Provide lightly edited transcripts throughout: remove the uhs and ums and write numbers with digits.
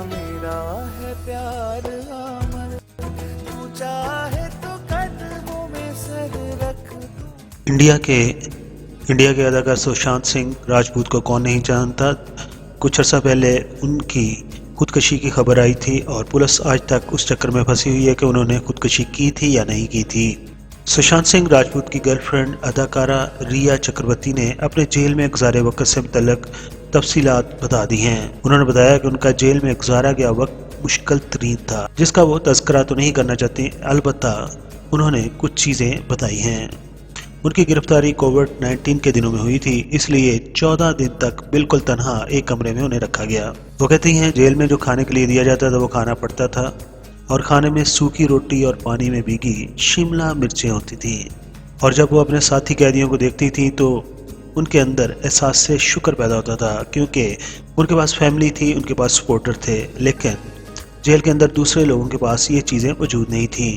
मेरा है प्यार अमर, तू चाहे तो कदमों में सर रख दूं। इंडिया के अदाकार सुशांत सिंह राजपूत को कौन नहीं जानता। कुछ अर्सा पहले उनकी खुदकशी की खबर आई थी और पुलिस आज तक उस चक्कर में फंसी हुई है कि उन्होंने खुदकशी की थी या नहीं की थी। सुशांत सिंह राजपूत की गर्लफ्रेंड अदाकारा रिया चक्रवर्ती ने अपने जेल में गुजारे वक्त से मुतल्लिक तफसीलात बता दी हैं। उन्होंने बताया कि उनका जेल में गुजारा गया वक्त मुश्किल तरीन था, जिसका वो तज़किरा तो नहीं करना चाहती, अलबत्ता उन्होंने कुछ चीज़ें बताई हैं। उनकी गिरफ्तारी कोविड-19 के दिनों में हुई थी, इसलिए 14 दिन तक बिल्कुल तनहा एक कमरे में उन्हें रखा गया। वो कहती हैं जेल में जो खाने के लिए दिया जाता था वो खाना पड़ता था और खाने में सूखी रोटी और पानी में भीगी शिमला मिर्चें होती थी। और जब वो अपने साथी कैदियों को देखती थी तो उनके अंदर एहसास से शुक्र पैदा होता था, क्योंकि उनके पास फैमिली थी, उनके पास सपोर्टर थे, लेकिन जेल के अंदर दूसरे लोगों के पास ये चीज़ें मौजूद नहीं थी।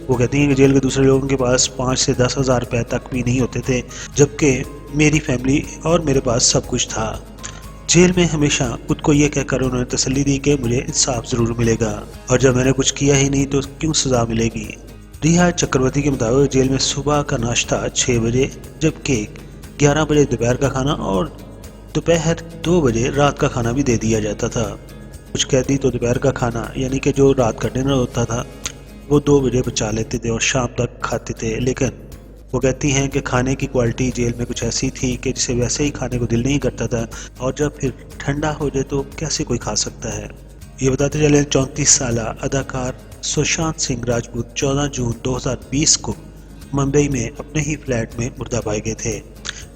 वो कहती हैं कि जेल के दूसरे लोगों के पास 5 से 10 हज़ार रुपये तक भी नहीं होते थे, जबकि मेरी फैमिली और मेरे पास सब कुछ था। जेल में हमेशा खुद को ये कहकर उन्होंने तसल्ली दी कि मुझे इंसाफ ज़रूर मिलेगा और जब मैंने कुछ किया ही नहीं तो क्यों सज़ा मिलेगी। रिया चक्रवर्ती के मुताबिक जेल में सुबह का नाश्ता 6 बजे, जबकि 11 बजे दोपहर का खाना और दोपहर 2 बजे रात का खाना भी दे दिया जाता था। कुछ कैदी तो दोपहर का खाना यानी कि जो रात का डिनर होता था वो 2 बजे बचा लेते थे और शाम तक खाते थे, लेकिन वो कहती हैं कि खाने की क्वालिटी जेल में कुछ ऐसी थी कि जिसे वैसे ही खाने को दिल नहीं करता था और जब फिर ठंडा हो जाए तो कैसे कोई खा सकता है। ये बताते चले 34 साल अदाकार सुशांत सिंह राजपूत 14 जून 2020 को मुंबई में अपने ही फ्लैट में मुर्दा पाए गए थे,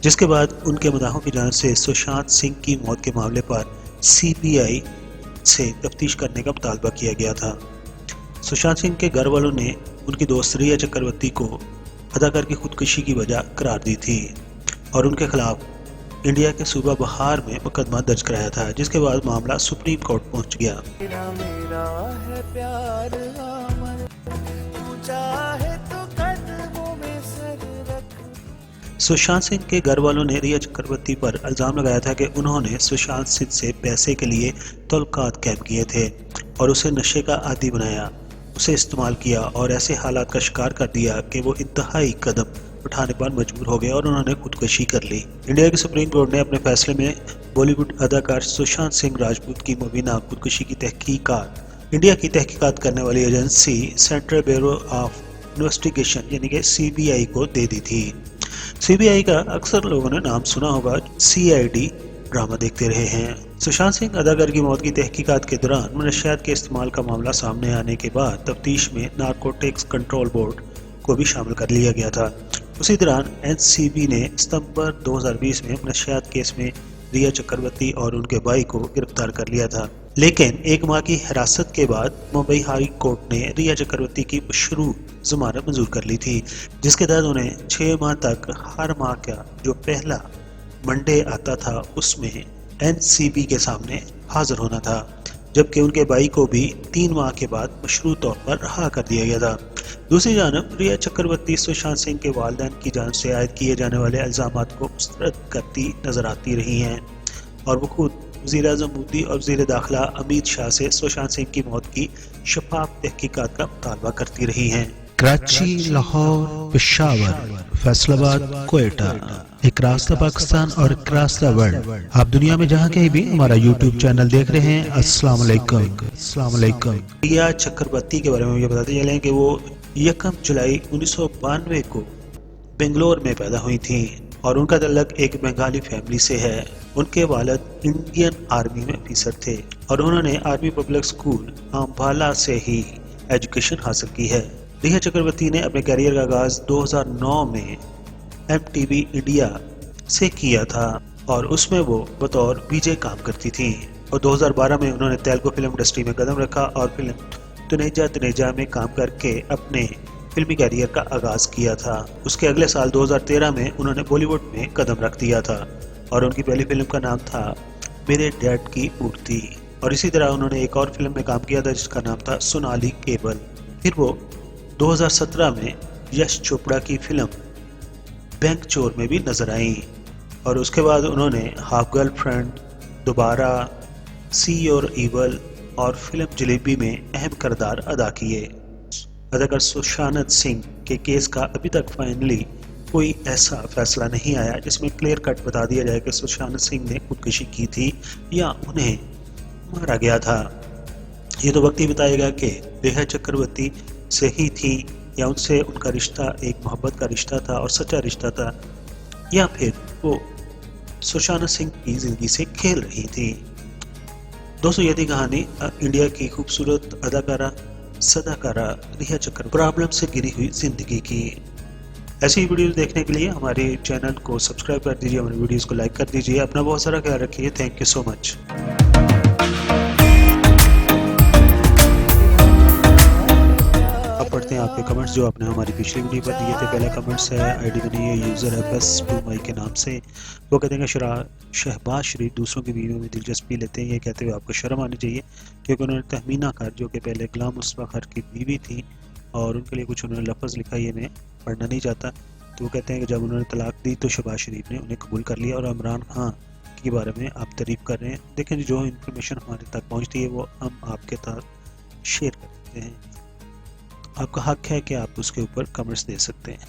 जिसके बाद उनके मदाहों की जानिब से सुशांत सिंह की मौत के मामले पर CBI से तफ्तीश करने का मुतालबा किया गया था। सुशांत सिंह के घर वालों ने उनकी दोस्त रिया चक्रवर्ती को अदाकार की खुदकुशी की वजह करार दी थी और उनके खिलाफ इंडिया के सूबा बिहार में मुकदमा दर्ज कराया था, जिसके बाद मामला सुप्रीम कोर्ट पहुंच गया। मेरा है प्यार अमर, तू चाहे तो कदमों में सर रख दूं। सुशांत सिंह के घर वालों ने रिया चक्रवर्ती पर इल्जाम लगाया था कि उन्होंने सुशांत सिंह से पैसे के लिए तल्लुकात कायम किए थे और उसे नशे का आदी बनाया, उसे इस्तेमाल किया और ऐसे हालात का शिकार कर दिया कि वो इंतहाई कदम उठाने पर मजबूर हो गए और उन्होंने खुदकुशी कर ली। इंडिया की सुप्रीम कोर्ट ने अपने फैसले में बॉलीवुड अदाकार सुशांत सिंह राजपूत की मुबीना खुदकुशी की तहकीकात इंडिया की तहकीकात करने वाली agency central bureau of investigation यानी कि CBI को दे दी थी। CBI का अक्सर लोगों ने नाम सुना होगा, CID ड्रामा देखते रहे हैं। सुशांत सिंह अदाकार की मौत की तहकीकात के दौरान मनशियात के इस्तेमाल का मामला सामने आने के बाद तफ्तीश में नारकोटिक्स कंट्रोल बोर्ड को भी शामिल कर लिया गया था। उसी दौरान NCB ने सितंबर 2020 में मनशियात केस में रिया चक्रवर्ती और उनके भाई को गिरफ्तार कर लिया था, लेकिन 1 माह की हिरासत के बाद मुंबई हाई कोर्ट ने रिया चक्रवर्ती की मशरू जमानत मंजूर कर ली थी, जिसके तहत उन्हें 6 माह तक हर माह का जो पहला मंडे आता था उसमें NCB के सामने हाजिर होना था, जबकि उनके भाई को भी 3 माह के बाद मशरू तौर पर रहा कर दिया गया था। दूसरी जानब रिया चक्रवर्ती सुशांत सिंह के वालिदैन की जानिब से आयद किए जाने वाले इल्जामात को मुस्तरद करती नजर आती रही हैं और वो खुद वज़ीर-ए-आज़म मोदी और वज़ीर दाखिला अमित शाह से सुशांत सिंह की मौत की शफाफ तहकीकात का मुतालबा करती रही हैं। कराची, लाहौर, पेशावर, फैसलाबाद, क्वेटा, एक रास्ता पाकिस्तान और एक रास्ता वर्ल्ड। आप दुनिया में जहाँ कहीं भी हमारा YouTube चैनल देख रहे हैं, अस्सलाम वालेकुम। अस्सलाम वालेकुम। रिया चक्रवर्ती के बारे में ये बताते चलें कि वो 1 जुलाई 1992 को बेंगलोर में पैदा हुई थी और उनका तल्लक एक बंगाली फैमिली से है। उनके वालिद इंडियन आर्मी में अफसर थे और उन्होंने आर्मी पब्लिक स्कूल अम्बाला से ही एजुकेशन हासिल की है। रिया चक्रवर्ती ने अपने करियर का आगाज 2009 में MTV इंडिया से किया था और उसमें वो बतौर VJ काम करती थी और 2012 में उन्होंने तेलुगु फिल्म इंडस्ट्री में कदम रखा और फिल्म तनेजा तनेजा में काम करके अपने फिल्मी कैरियर का आगाज किया था। उसके अगले साल 2013 में उन्होंने बॉलीवुड में कदम रख दिया था और उनकी पहली फिल्म का नाम था मेरे डैड की मूर्ति और इसी तरह उन्होंने एक और फिल्म में काम किया था जिसका नाम था सोनाली केबल। फिर वो 2017 में यश चोपड़ा की फिल्म बैंक चोर में भी नजर आईं और उसके बाद उन्होंने हाफ गर्लफ्रेंड, दोबारा, सी और ईवल और फिल्म जलेबी में अहम किरदार अदा किए। अदाकार सुशांत सिंह के केस का अभी तक फाइनली कोई ऐसा फैसला नहीं आया जिसमें क्लियर कट बता दिया जाए कि सुशांत सिंह ने खुदकुशी की थी या उन्हें मारा गया था। ये तो वक्त ही बताएगा कि रेखा चक्रवर्ती सही थी या उनसे उनका रिश्ता एक मोहब्बत का रिश्ता था और सच्चा रिश्ता था, या फिर वो सुशांत सिंह की जिंदगी से खेल रही थी। दोस्तों, ये थी कहानी इंडिया की खूबसूरत अदाकारा सदाकारा रेखा चक्रवर्ती प्रॉब्लम से गिरी हुई जिंदगी की। ऐसी ही वीडियोस देखने के लिए हमारे चैनल को सब्सक्राइब कर दीजिए, हमारे वीडियोस को लाइक कर दीजिए। अपना बहुत सारा ख्याल रखिए। Thank you so much. अब पढ़ते हैं आपके कमेंट्स जो आपने हमारी पिछली वीडियो पर दिए थे। पहला कमेंट्स है, आईडी बनी है यूज़र FS2 के नाम से। वो कहते हैं कि शहबाज शरीफ दूसरों की बीवियों में दिलचस्पी लेते हैं। ये कहते हुए आपको शर्म आनी चाहिए क्योंकि उन्होंने तहमीना खान जो कि पहले गुलाम मुस्तफा खान की बीवी थी और उनके लिए कुछ उन्होंने लफ्ज़ लिखा, ये मैं पढ़ना नहीं चाहता। तो वो कहते हैं कि जब उन्होंने तलाक दी तो शहबाज शरीफ ने उन्हें कबूल कर लिया और इमरान खान के बारे में आप तारीफ़ कर रहे हैं। देखें, जो इन्फॉर्मेशन हमारे तक पहुँचती है वो हम आपके साथ शेयर कर देते हैं। आपका हक है कि आप उसके ऊपर कमेंट्स दे सकते हैं।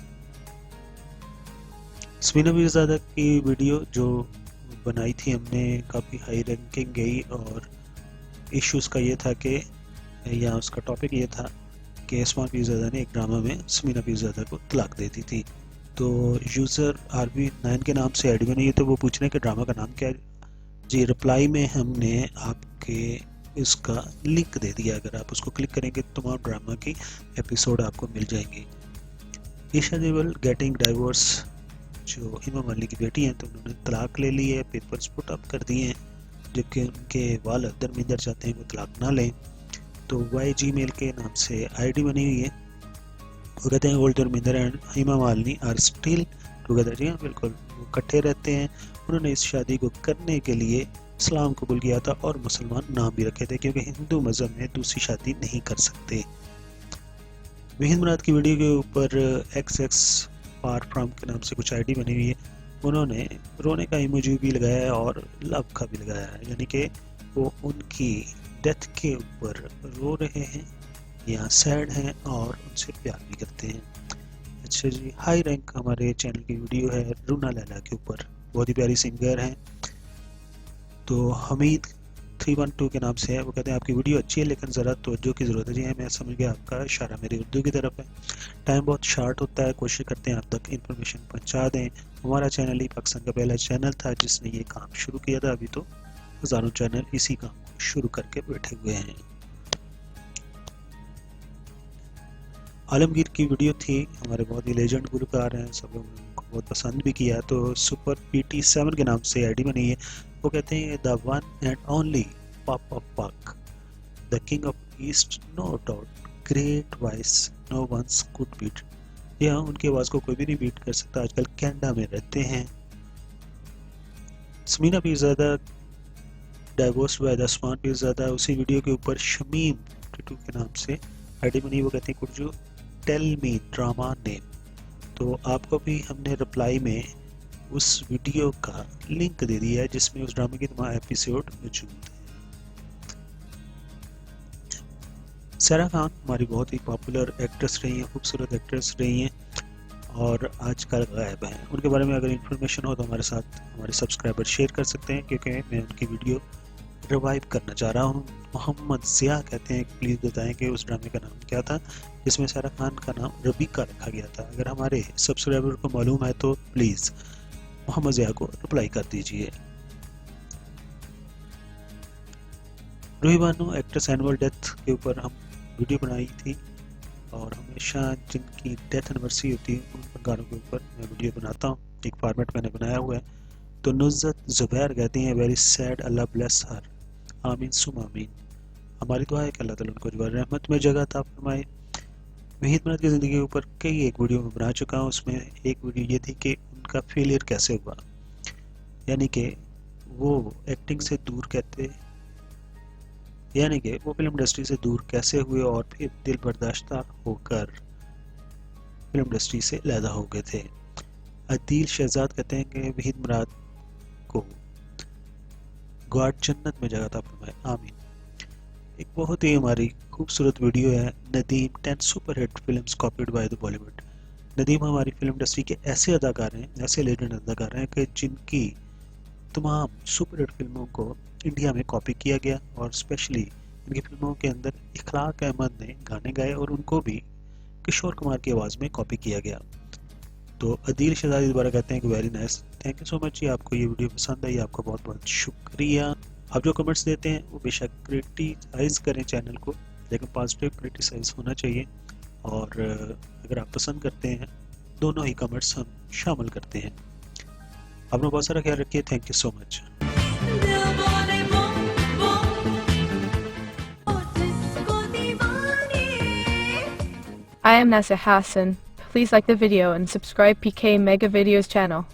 समीना मीरज़ादा की वीडियो जो बनाई थी हमने काफ़ी हाई रैंकिंग गई और इश्यूज़ का ये था कि या उसका टॉपिक ये था कि उस्मान मीरज़ादा ने एक ड्रामा में समीना मीरज़ादा को तलाक दे दी थी। तो यूज़र RB9 के नाम से आईडी बनी है, तो वो पूछ रहे हैं कि ड्रामा का नाम क्या है। जी, रिप्लाई में हमने आपके इसका लिंक दे दिया, अगर आप उसको क्लिक करेंगे तो तमाम ड्रामा की एपिसोड आपको मिल जाएंगे। ईशा देओल गेटिंग डाइवोर्स, जो इमाम अली की बेटी हैं, तो उन्होंने तलाक ले ली है, पेपर्स पुट अप कर दिए हैं, जबकि उनके वालिद धर्मेंद्र चाहते हैं वो तलाक ना लें। तो YG मेल के नाम से आईडी बनी हुई है। वो कहते हैं ओल्ड धर्मेंद्र एंड इमाम अली आर स्टिल टुगेदर। जी हाँ, बिल्कुल, वो इकट्ठे रहते हैं। उन्होंने इस शादी को करने के लिए इस्लाम कबूल किया था और मुसलमान नाम भी रखे थे क्योंकि हिंदू मज़हब में दूसरी शादी नहीं कर सकते। वहीद मुराद की वीडियो के ऊपर XX फार फ्रॉम के नाम से कुछ आईडी बनी हुई है। उन्होंने रोने का इमोजी भी लगाया है और लव का भी लगाया है, यानी कि वो उनकी डेथ के ऊपर रो रहे हैं या सैड हैं और उनसे प्यार भी करते हैं। अच्छा जी, हाई रैंक हमारे चैनल की वीडियो है रूना लैला के ऊपर, बहुत ही प्यारी सिंगर हैं। तो हमीद 312 के नाम से है। वो कहते हैं आपकी वीडियो अच्छी है लेकिन ज़रा तवज्जो की ज़रूरत है। जी है, मैं समझ गया, आपका इशारा मेरी उर्दू की तरफ है। टाइम बहुत शार्ट होता है, कोशिश करते हैं आप तक इन्फॉर्मेशन पहुंचा दें। हमारा चैनल ही पाकिस्तान का पहला चैनल था जिसने ये काम शुरू किया था। अभी तो हज़ारों चैनल इसी काम को शुरू करके बैठे हुए हैं। आलमगीर की वीडियो थी, हमारे बहुत ही लेजेंड गुलकार हैं, सब लोगों ने उनको बहुत पसंद भी किया। तो सुपर PT7 के नाम से आईडी बनी है। वो कहते हैं द वन एंड ओनली पापा पाक, the king of east, no doubt, great voice, no once could beat. यहाँ उनकी आवाज़ को कोई भी नहीं बीट कर सकता। आजकल कनाडा में रहते हैं। समीना मीरज़ादा डाइवोर्स बाय उस्मान मीरज़ादा, उसी वीडियो के ऊपर शमीम 52 के नाम से आईडी बनी। वो कहते हैं could you tell me drama name. तो आपको भी हमने रिप्लाई में उस वीडियो का लिंक दे दिया है जिसमें उस ड्रामे की तमाम एपिसोड मौजूद है। सारा खान हमारी बहुत ही पॉपुलर एक्ट्रेस रही हैं, खूबसूरत एक्ट्रेस रही हैं और आजकल गायब हैं। उनके बारे में अगर इन्फॉर्मेशन हो तो हमारे साथ हमारे सब्सक्राइबर शेयर कर सकते हैं क्योंकि मैं उनकी वीडियो रिवाइव करना चाह रहा हूँ। मोहम्मद ज़िया कहते हैं प्लीज़ बताएं कि उस ड्रामे का नाम क्या था जिसमें सारा खान का नाम रबीका रखा गया था। अगर हमारे सब्सक्राइबर को मालूम है तो प्लीज़ मोहम्मद ज़िया को रिप्लाई कर दीजिए। Ruhi Bano actress annual death के ऊपर हम वीडियो बनाई थी और हमेशा जिनकी डेथ एनिवर्सरी होती है उन गानों के ऊपर मैं वीडियो बनाता हूँ, एक फॉर्मेट मैंने बनाया हुआ है। तो नुज़रत ज़ुबैर कहती हैं वेरी सैड, अल्लाह ब्लेस हर, आमीन सुम आमीन। हमारी दुआ है कि अल्लाह ताला उनको जवार रहमत में जगह अता फरमाए। वहीद मुराद की ज़िंदगी के ऊपर कई एक वीडियो में बना चुका हूँ। उसमें एक वीडियो ये थी कि उनका फेलियर कैसे हुआ, यानी कि वो एक्टिंग से दूर कहते, यानी कि वो फिल्म इंडस्ट्री से दूर कैसे हुए और फिर दिल बर्दाश्ता होकर फिल्म इंडस्ट्री से अलहदा हो गए थे। अदील शहजाद कहते हैं कि वहीद मुराद को गॉड जन्नत में जगह था फरमाए, आमीन। एक बहुत ही हमारी खूबसूरत वीडियो है, Nadeem 10 superhit films copied by the Bollywood. Nadeem हमारी फिल्म इंडस्ट्री के ऐसे अदाकार हैं, ऐसे लेजेंड अदाकार हैं कि जिनकी तमाम सुपरहिट फिल्मों को इंडिया में कॉपी किया गया और स्पेशली इनकी फिल्मों के अंदर इखलाक अहमद ने गाने गाए और उनको भी किशोर कुमार की आवाज़ में कॉपी किया गया। तो अदील शहजादी दोबारा कहते हैं कि very nice, thank you so much जी, आपको ये वीडियो पसंद आई, आपका बहुत बहुत शुक्रिया। आप जो कमेंट्स देते हैं वो बेशक क्रिटिसाइज़ करें चैनल को, लेकिन पॉजिटिव क्रिटिसाइज होना चाहिए, और अगर आप पसंद करते हैं दोनों ही कमेंट्स हम शामिल करते हैं। अपना बहुत सारा ख्याल रखिए, thank you so much. I am Nasser Hassan. Please like the video and subscribe PK Mega Videos channel.